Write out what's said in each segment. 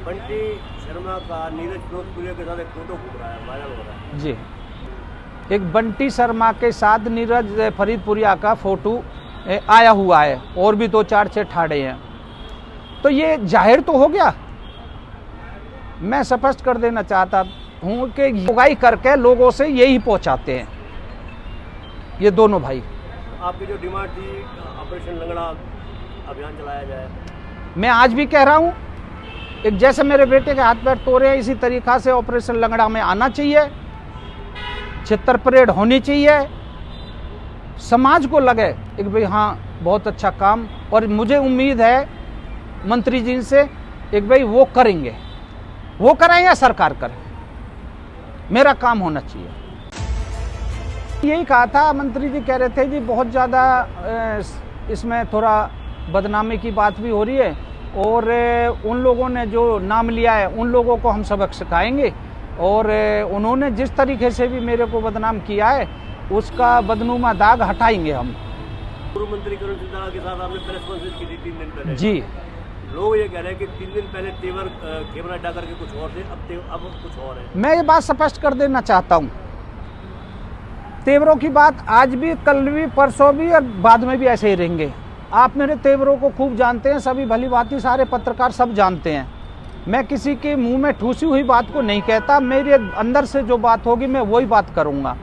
बंटी शर्मा का नीरज फिरोजपुरिया के साथ एक फोटो घूम रहा है, वायरल हो रहा है जी। एक बंटी शर्मा के साथ नीरज फरीदपुरिया का फोटो आया हुआ है और भी 2-4 ठाड़े हैं, तो ये जाहिर तो हो गया। मैं स्पष्ट कर देना चाहता हूँ कि योगाई करके लोगों से यही पहुँचाते हैं ये दोनों भाई। आपकी जो डिमांड थी ऑपरेशन लंगड़ा अभियान चलाया जाए, मैं आज भी कह रहा हूँ, एक जैसे मेरे बेटे के हाथ पैर तोड़े हैं इसी तरीक़ा से ऑपरेशन लंगड़ा में आना चाहिए, चित्तर परेड होनी चाहिए, समाज को लगे एक भाई हाँ बहुत अच्छा काम। और मुझे उम्मीद है मंत्री जी से एक भाई वो करेंगे, वो करें या सरकार करे, मेरा काम होना चाहिए। यही कहा था, मंत्री जी कह रहे थे जी बहुत ज़्यादा इसमें थोड़ा बदनामी की बात भी हो रही है और उन लोगों ने जो नाम लिया है उन लोगों को हम सबक सिखाएंगे और उन्होंने जिस तरीके से भी मेरे को बदनाम किया है उसका बदनुमा दाग हटाएंगे हम। पूर्व मंत्री करण सिंह के साथ आपने प्रेस कॉन्फ्रेंस की थी 3 दिन पहले जी। लोग ये कह रहे हैं कि 3 दिन पहले तेवर कैमरा हटा करके कुछ और थे, अब कुछ और है। मैं ये बात स्पष्ट कर देना चाहता हूँ, तेवरों की बात आज भी, कल भी, परसों भी और बाद में भी ऐसे ही रहेंगे। आप मेरे तेवरों को खूब जानते हैं, सभी भली भांति सारे पत्रकार सब जानते हैं। मैं किसी के मुंह में ठूसी हुई बात को नहीं कहता, मेरे अंदर से जो बात होगी मैं वही बात करूँगा।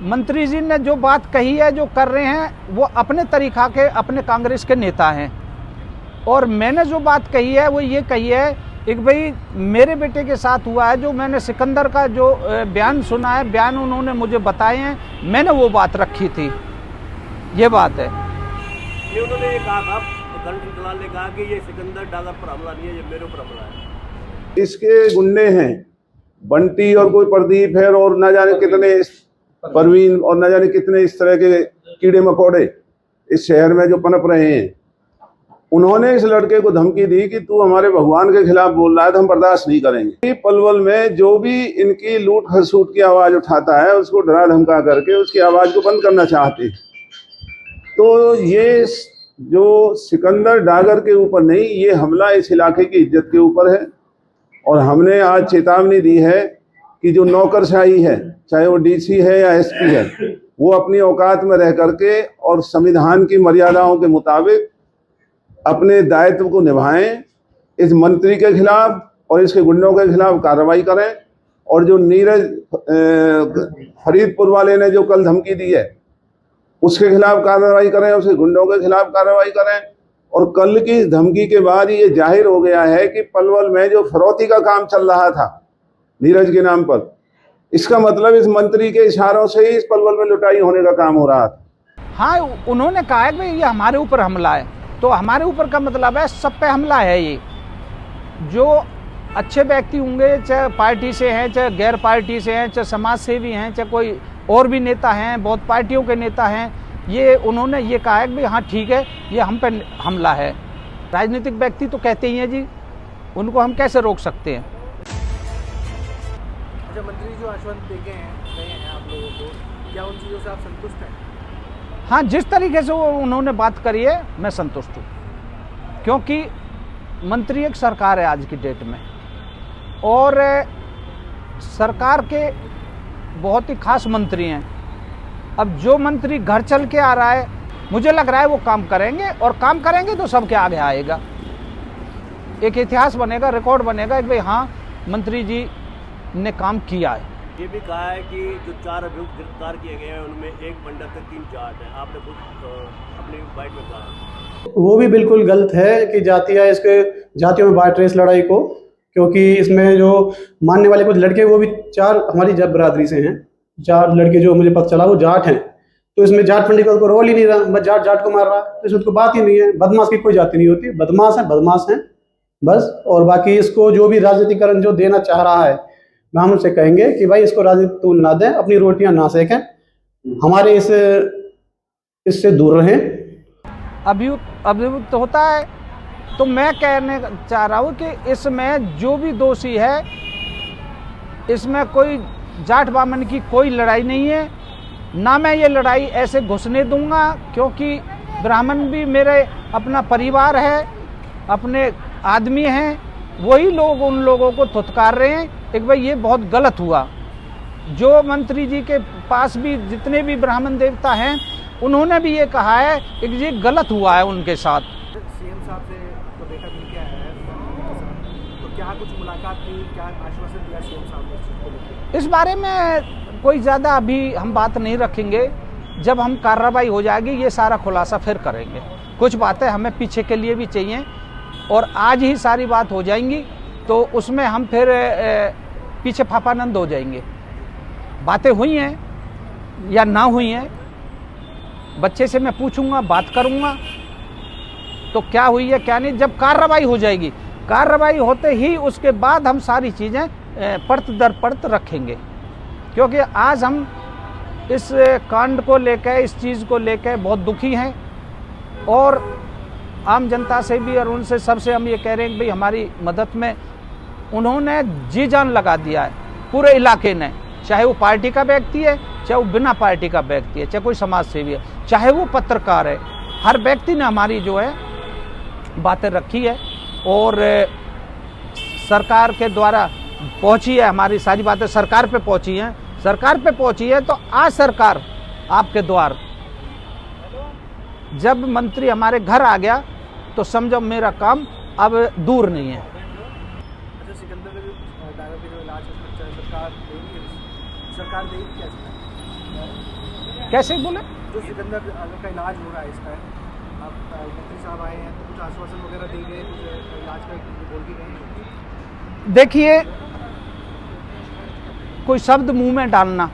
मंत्री जी ने जो बात कही है, जो कर रहे हैं, वो अपने तरीक़ा के अपने कांग्रेस के नेता हैं और मैंने जो बात कही है वो ये कही है एक भाई मेरे बेटे के साथ हुआ है, जो मैंने सिकंदर का जो बयान सुना है, बयान उन्होंने मुझे बताए हैं, मैंने वो बात रखी थी, ये बात है। ये उन्होंने ये कहा था, करण सिंह दलाल ने कहा कि ये सिकंदर डागर पर हमला नहीं है, ये मेरे ऊपर हमला है। इसके गुंडे हैं बंटी और कोई प्रदीप है और न जाने कितने परवीन और न जाने कितने इस तरह के कीड़े मकोड़े इस शहर में जो पनप रहे हैं। उन्होंने इस लड़के को धमकी दी कि तू हमारे भगवान के खिलाफ बोल रहा है तो हम बर्दाश्त नहीं करेंगे। पलवल में जो भी इनकी लूट खसूट की आवाज उठाता है उसको डरा धमका करके उसकी आवाज को बंद करना चाहते। तो ये जो सिकंदर डागर के ऊपर नहीं, ये हमला इस इलाके की इज्जत के ऊपर है और हमने आज चेतावनी दी है कि जो नौकरशाही है, चाहे वो डीसी है या एसपी है, वो अपनी औकात में रह करके और संविधान की मर्यादाओं के मुताबिक अपने दायित्व को निभाएं। इस मंत्री के खिलाफ और इसके गुंडों के खिलाफ कार्रवाई करें और जो नीरज फरीदपुर वाले ने जो कल धमकी दी है उसके खिलाफ कार्रवाई करें, उसके गुंडों के खिलाफ कार्रवाई करें। और कल की धमकी के बाद ये जाहिर हो गया है कि पलवल में जो फरौती का काम चल रहा था नीरज के नाम पर, इसका मतलब इस मंत्री के इशारों से ही इस पलवल में लुटाई होने का काम हो रहा था। हाँ, उन्होंने कहा है कि ये हमारे ऊपर हमला है, तो हमारे ऊपर का मतलब है सब पे हमला है। ये जो अच्छे व्यक्ति होंगे, चाहे पार्टी से हैं, चाहे गैर पार्टी से हैं, चाहे समाज सेवी हैं, चाहे कोई और भी नेता हैं, बहुत पार्टियों के नेता हैं, ये उन्होंने ये कहा है कि भाई हाँ ठीक है ये हम पे हमला है। राजनीतिक व्यक्ति तो कहते ही हैं जी, उनको हम कैसे रोक सकते हैं। अच्छा, मंत्री जो आश्वासन दे गए हैं आप लोगों को, क्या उन चीज़ों से आप संतुष्ट हैं? हाँ, जिस तरीके से वो उन्होंने बात करी है मैं संतुष्ट हूँ, क्योंकि मंत्री एक सरकार है आज की डेट में और सरकार के बहुत ही खास मंत्री हैं। अब जो मंत्री घर चल के आ रहा है, मुझे लग रहा है वो काम करेंगे और काम करेंगे तो सबके आगे आएगा, एक इतिहास बनेगा, रिकॉर्ड बनेगा कि भाई हाँ मंत्री जी ने काम किया है। ये भी कहा है कि जो 4 अभियुक्त गिरफ्तार किए गए हैं उनमें एक बंडर से 3 चार्ज हैं। आपने खुद अपनी बाइट में कहा वो भी बिल्कुल गलत है कि इसके जातियों में बांट रहे इस लड़ाई को, क्योंकि इसमें जो मानने वाले कुछ लड़के वो भी 4 हमारी जब बरादरी से हैं। 4 लड़के जो मुझे पता चला वो जाट हैं, तो इसमें जाट फंडी का कोई रोल ही नहीं रहा, बस जाट को मार रहा, तो इसमें तो बात ही नहीं है। बदमाश की कोई जाति नहीं होती, बदमाश हैं बस। और बाकी इसको जो भी राजनीतिकरण जो देना चाह रहा है, मैं हम उनसे कहेंगे कि भाई इसको राजनीतिक तूल ना दें, अपनी रोटियां ना सेकें, हमारे इससे दूर रहें। अभियुक्त होता है तो मैं कहने चाह रहा हूँ कि इसमें जो भी दोषी है, इसमें कोई जाट बामन की कोई लड़ाई नहीं है, ना मैं ये लड़ाई ऐसे घुसने दूंगा, क्योंकि ब्राह्मण भी मेरे अपना परिवार है, अपने आदमी हैं वही लोग उन लोगों को धुतकार रहे हैं कि भाई ये बहुत गलत हुआ। जो मंत्री जी के पास भी जितने भी ब्राह्मण देवता हैं उन्होंने भी ये कहा है कि ये गलत हुआ है उनके साथ। सीएम साहब से तो बेटा मिल के आया है, तो क्या कुछ मुलाकात की, क्या आश्वासन दिया सीएम साहब ने इस चीज़ को लेकर? इस बारे में कोई ज़्यादा अभी हम बात नहीं रखेंगे। जब हम कार्रवाई हो जाएगी ये सारा खुलासा फिर करेंगे। कुछ बातें हमें पीछे के लिए भी चाहिए और आज ही सारी बात हो जाएंगी तो उसमें हम फिर पीछे फाफानंद हो जाएंगे। बातें हुई हैं या ना हुई हैं, बच्चे से मैं पूछूंगा, बात करूंगा तो क्या हुई है क्या नहीं। जब कार्रवाई हो जाएगी, कार्रवाई होते ही उसके बाद हम सारी चीज़ें परत दर परत रखेंगे। क्योंकि आज हम इस कांड को लेकर, इस चीज़ को लेकर बहुत दुखी हैं और आम जनता से भी और उनसे सबसे हम ये कह रहे हैं कि भाई हमारी मदद में उन्होंने जी जान लगा दिया है पूरे इलाके ने, चाहे वो पार्टी का व्यक्ति है, चाहे वो बिना पार्टी का व्यक्ति है, चाहे कोई समाज सेवी है, चाहे वो पत्रकार है। हर व्यक्ति ने हमारी जो है बातें रखी है और सरकार के द्वारा पहुंची है, हमारी सारी बातें सरकार पे पहुंची हैं। सरकार पे पहुंची है तो आज सरकार आपके द्वार, जब मंत्री हमारे घर आ गया तो समझो मेरा काम अब दूर नहीं है। अच्छा, सिकंदर का जो ड्राइवर का जो इलाज है सरकार देगी कैसे बोले? जो सिकंदर का इलाज हो रहा है इसका, अब मंत्री साहब आए हैं तो कुछ आश्वासन वगैरह दिए गए, कुछ इलाज का बोल भी गए हैं? देखिए, कोई शब्द मुंह में डालना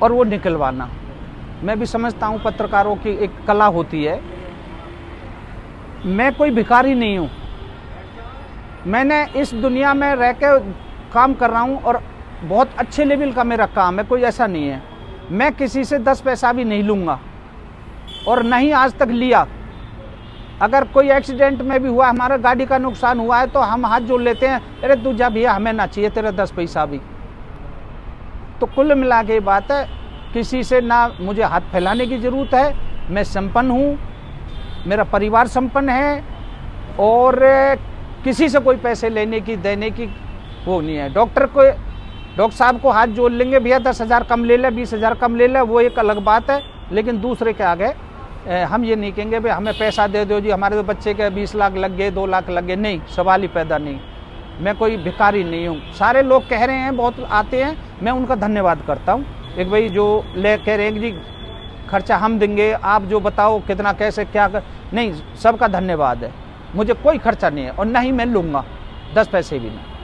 और वो निकलवाना, मैं भी समझता हूँ पत्रकारों की एक कला होती है। मैं कोई भिखारी नहीं हूँ, मैंने इस दुनिया में रह के काम कर रहा हूँ और बहुत अच्छे लेवल का मेरा काम है, कोई ऐसा नहीं है। मैं किसी से 10 पैसा भी नहीं लूँगा और नहीं आज तक लिया। अगर कोई एक्सीडेंट में भी हुआ, हमारा गाड़ी का नुकसान हुआ है तो हम हाथ जोड़ लेते हैं, अरे तू जा भैया, हमें ना चाहिए तेरा 10 पैसा भी। तो कुल मिला के बात है, किसी से ना मुझे हाथ फैलाने की ज़रूरत है। मैं संपन्न हूँ, मेरा परिवार संपन्न है और किसी से कोई पैसे लेने की देने की वो नहीं है। डॉक्टर साहब को हाथ जोड़ लेंगे, भैया 10,000 कम ले ले, 20,000 कम ले ले, वो एक अलग बात है। लेकिन दूसरे के आगे हम ये नहीं कहेंगे भाई हमें पैसा दे दो जी, हमारे तो बच्चे के 20 लाख लग गए, 2 लाख लग गए, नहीं, सवाल ही पैदा नहीं। मैं कोई भिखारी नहीं हूँ। सारे लोग कह रहे हैं, बहुत आते हैं, मैं उनका धन्यवाद करता हूँ। एक भाई जो ले कह रहे हैं जी खर्चा हम देंगे, आप जो बताओ कितना कैसे क्या कर, नहीं, सबका धन्यवाद है। मुझे कोई खर्चा नहीं है और ना ही मैं लूँगा 10 पैसे भी नहीं।